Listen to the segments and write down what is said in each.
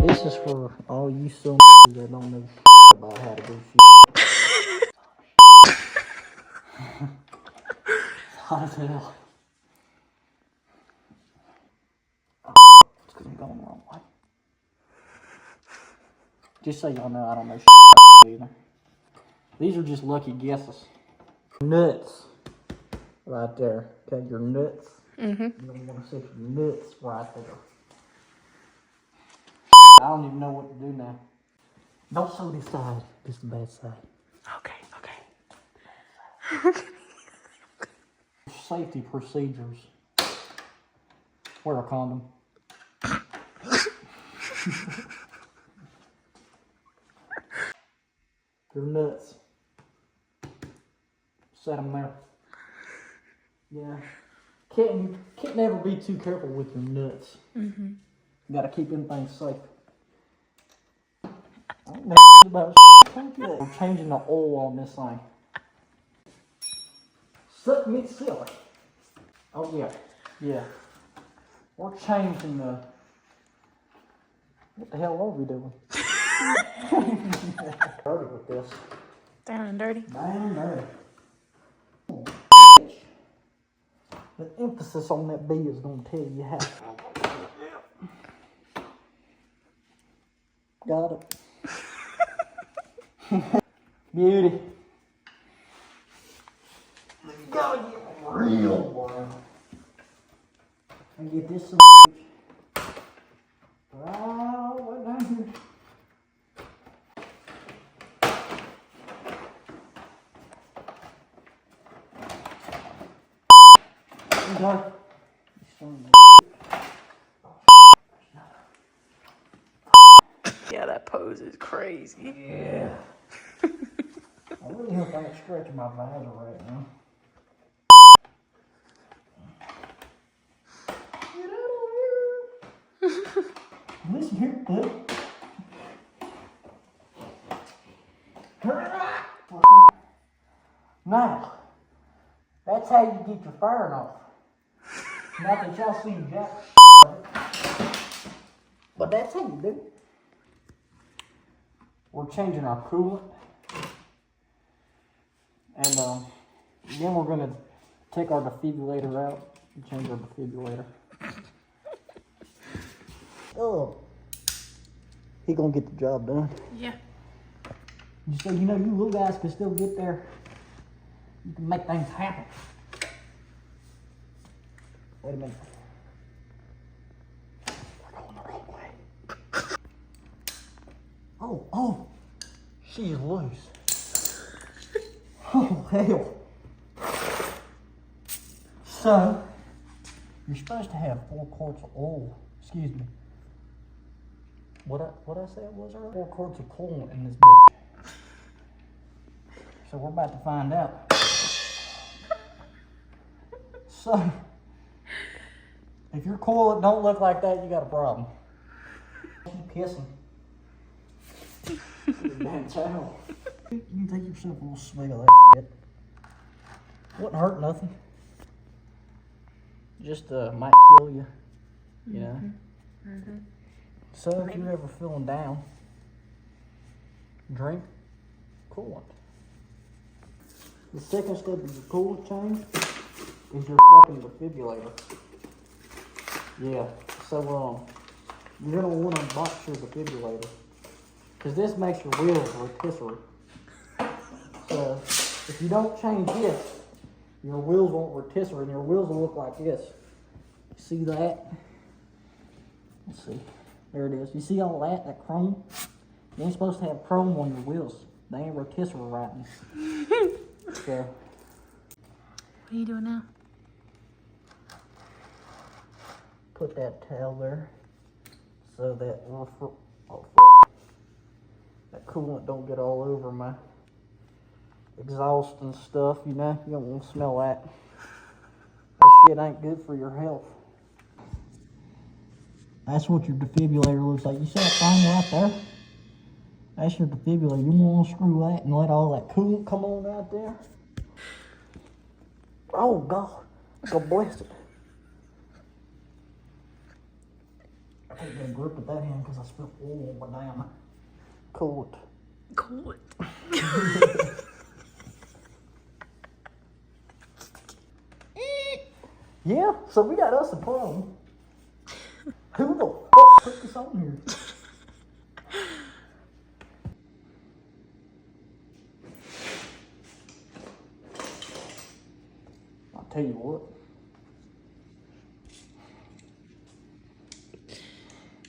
This is for all you some that don't know shit about how to do shit. Hot as hell. It's because I'm going the wrong way. Just so y'all know, I don't know shit about shit either. These are just lucky guesses. Nuts. Right there. Okay, your nuts. You don't want to see your nuts right there. I don't even know what to do now. Don't show this side. This is the bad side. Okay. Safety procedures. Wear a condom. Your nuts. Set them there. Yeah. Can't never be too careful with your nuts. You gotta keep them things safe. I don't know about shit. We're changing the oil on this thing. Suck me silly. Oh yeah. Yeah. We're changing the... What the hell are we doing? Dirty with this. Down and dirty. Down dirty. Oh, the emphasis on that B is going to tell you how. Got it. Beauty. You gotta get real wild. And get this some right way down here. Okay. Yeah, that pose is crazy. Yeah. I really hope I ain't stretching my visor right now. Get out of here. Listen here, bud. Now, that's how you get your firing off. Not that y'all seen jack of it. But that's how you do it. We're changing our coolant. And then we're gonna take our defibrillator out and change our defibrillator. Oh, he gonna get the job done. Yeah. So you know, you little guys can still get there. You can make things happen. Wait a minute. We're going the wrong way. Oh, she is loose. Oh, hell. So, you're supposed to have 4 quarts of oil. Excuse me. What I say it was earlier? 4 quarts of coolant in this bitch. So we're about to find out. So, if your coolant don't look like that, you got a problem. Keep kissing. Damn towel. You can take yourself a little swig of that shit. Wouldn't hurt nothing. Just might kill you. You know? So if you're ever feeling down, drink coolant. The second step of your coolant change is your fucking defibrillator. Yeah. So you're gonna want to box your defibrillator. Because this makes your wheels rotisserie. So, if you don't change this, your wheels won't rotisserie and your wheels will look like this. See that? Let's see. There it is. You see all that chrome? You ain't supposed to have chrome on your wheels. They ain't rotisserie right now. So, What are you doing now? put that towel there so that that coolant don't get all over my exhaust and stuff, you know. You don't want to smell that. That shit ain't good for your health. That's what your defibrillator looks like. You see that thing right there? That's your defibrillator. You want to screw that and let all that coolant come on out there? Oh, God. God bless it. I can't get a grip at that hand because I spilled oil on my damn coolant. Cool. Yeah, so we got us a problem. Who the fuck put this on here? I'll tell you what.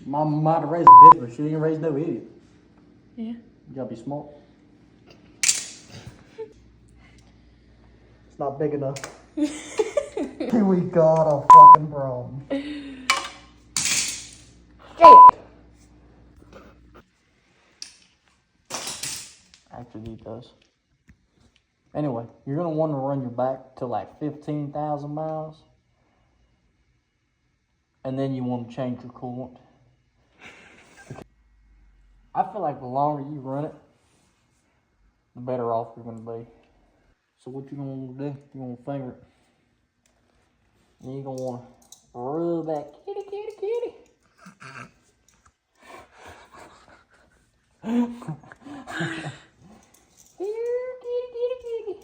Mama might have raised a bitch, but she didn't raise no idiot. Yeah. You gotta be smart. It's not big enough. We got a fucking problem. Shit! Actually, it does. Anyway, you're gonna want to run your back to like 15,000 miles. And then you want to change your coolant. I feel like the longer you run it, the better off you're gonna be. So what you gonna want to do? You gonna finger it. And you're gonna want to rub that kitty, kitty, kitty. Here, kitty, kitty, kitty.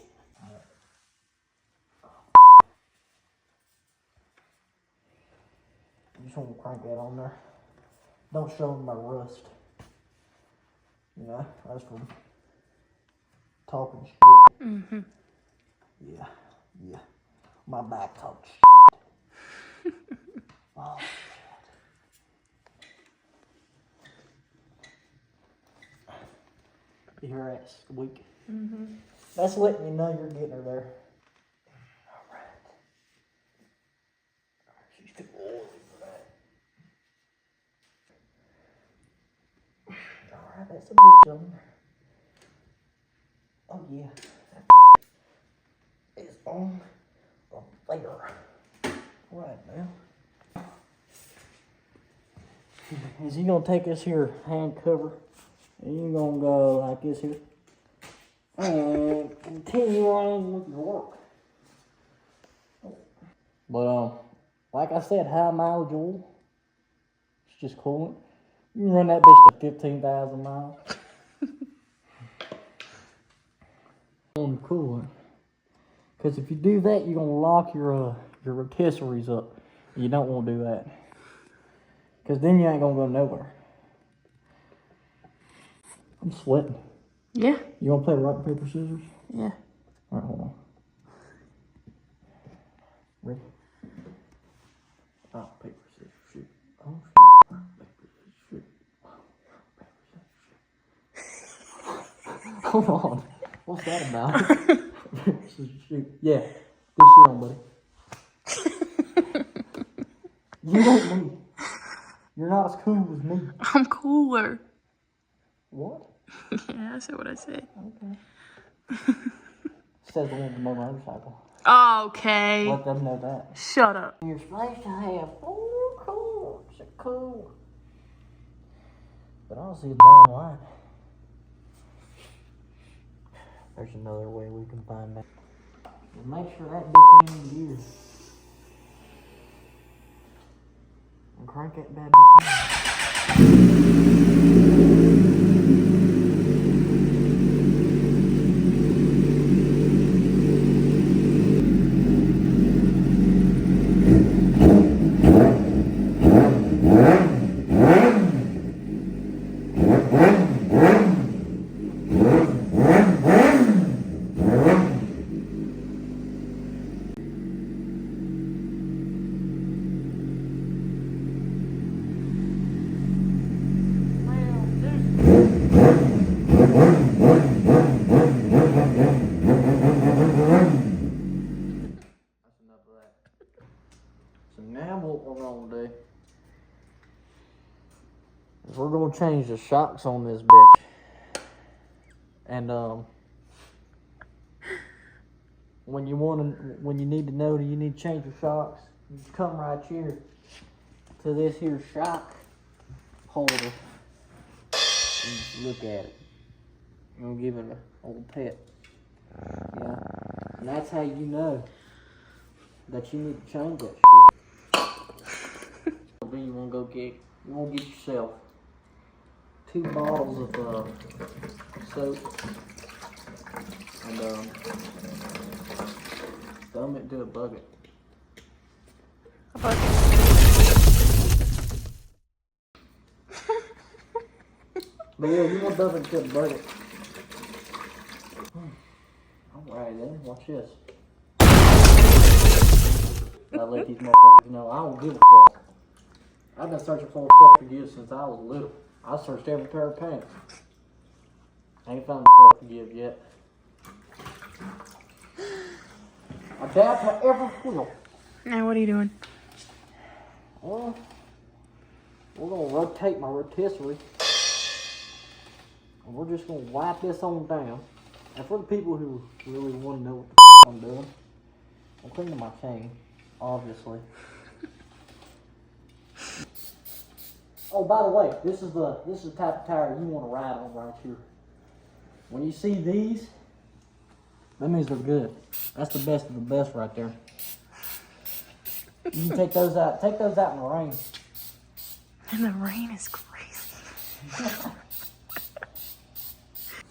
You just want to crank that on there. Don't show them my rust. You know, that's from talking shit. Mm-hmm. Yeah, yeah. My back talks shit. Oh, shit. You hear that squeak? Mm-hmm. That's letting you know you're getting her there. Alright. She's too oily for that. Alright, that's a bitch on there. Oh yeah. That bitch is on there. Right now. Is he gonna take this here hand cover and you gonna go like this here and continue on with your work. But like I said, high mileage oil. It's just coolant. You can run that bitch to 15,000 miles. On coolant. Because if you do that, you're gonna lock your rotisseries up. You don't want to do that. Because then you ain't gonna go nowhere. I'm sweating. Yeah. You wanna play rock, paper, scissors? Yeah. Alright, hold on. Ready? Rock, paper, scissors, shoot. Oh, shoot. Rock, paper, scissors, shoot. Hold on. What's that about? Shoot. Yeah. Good shit on, buddy. You ain't me. You're not as cool as me. I'm cooler. What? Yeah, I said what I said. Okay. Says the one with the motorcycle. Okay. Let them know that. Shut up. You're supposed to have 4 cords of cool. But I don't see a damn line. There's another way we can find that. Well, make sure that bitch ain't in gear. And crank that bad bitch in. So now what we're gonna do is we're gonna change the shocks on this bitch. And when you need to know that you need to change your shocks, you just come right here to this here shock holder and just look at it. I'm gonna give it an old pet. Yeah. And that's how you know that you need to change that shit. Then you wanna go go get, you want to get yourself 2 bottles of soap and dump it into a bucket. A bucket. But yeah, you want to dump it into a bucket. Alright then, watch this. I let these motherfuckers know I don't give a fuck. I've been searching for a fuck for you since I was little. I searched every pair of pants. I ain't found a fuck to give yet. I doubt I ever will. Now, what are you doing? Well, we're gonna rotate my rotisserie. And we're just gonna wipe this on down. And for the people who really want to know what the fuck I'm doing, I'm cleaning my chain, obviously. Oh, by the way, this is the type of tire you want to ride on right here. When you see these, that means they're good. That's the best of the best right there. You can take those out. Take those out in the rain. And the rain is crazy.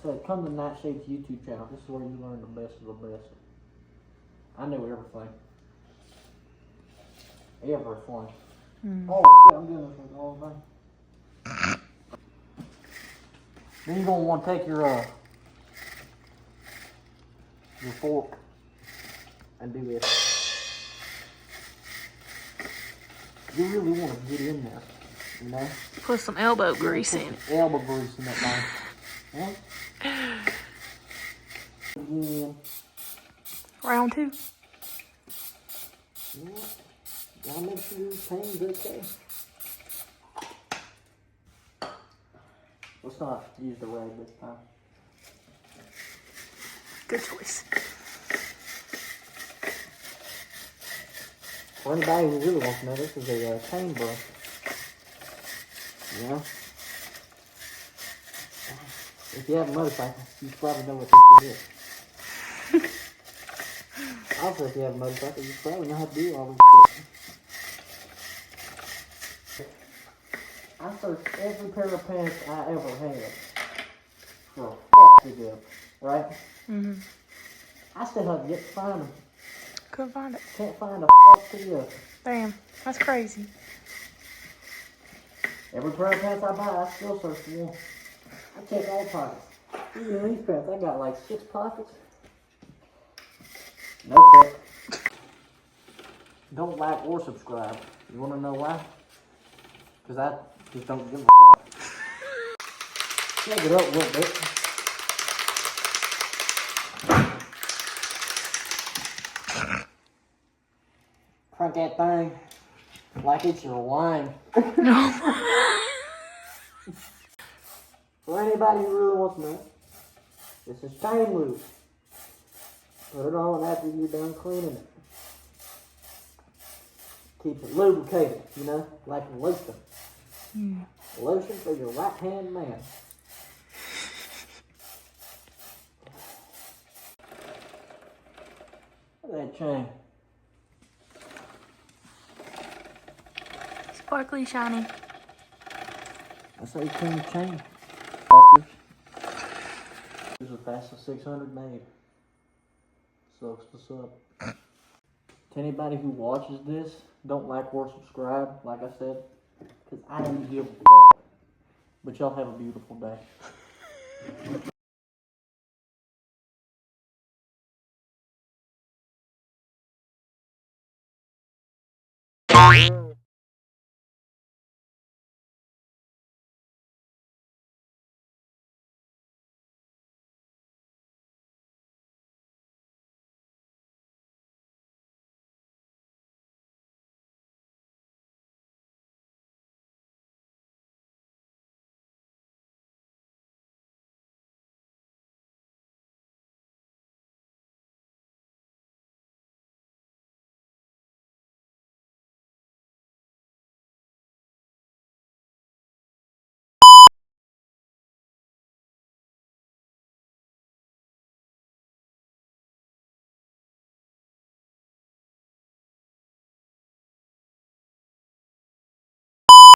So come to Nightshade's YouTube channel. This is where you learn the best of the best. I know everything. Everything. Oh shit, I'm doing this with the whole thing. Then you're gonna want to take your fork and do this. You really want to get in there, you know? Put some elbow grease in it. Elbow grease in that thing. Yeah? Again. Round 2. Yeah. Gotta make sure your pain's okay. Let's not use the rag this time. Good choice. For anybody who really wants to know, this is a chain brush. Yeah. If you have a motorcycle, you probably know what this shit is. Also, if you have a motorcycle, you probably know how to do all this shit. I searched every pair of pants I ever had for a fuck to give, right? Mm-hmm. I still have yet to find them. Couldn't find it. Can't find a fuck to give. Damn, that's crazy. Every pair of pants I buy, I still search for one. I check all pockets. Even in these pants, I got like 6 pockets. No fuck. Don't like or subscribe. You wanna know why? Because I just don't give a fuck. Shake it up a little bit. Crank that thing like it's your wine. For anybody who really wants to know, this is chain lube. Put it on after you're done cleaning it. Keeps it lubricated, you know, like a lotion. Lotion for your right-hand man. Look at that chain. Sparkly, shiny. That's how you clean the chain. Fuckers. This is the fastest 600 made. Sucks to suck. To anybody who watches this, don't like or subscribe, like I said, because I don't give a fuck. But y'all have a beautiful day.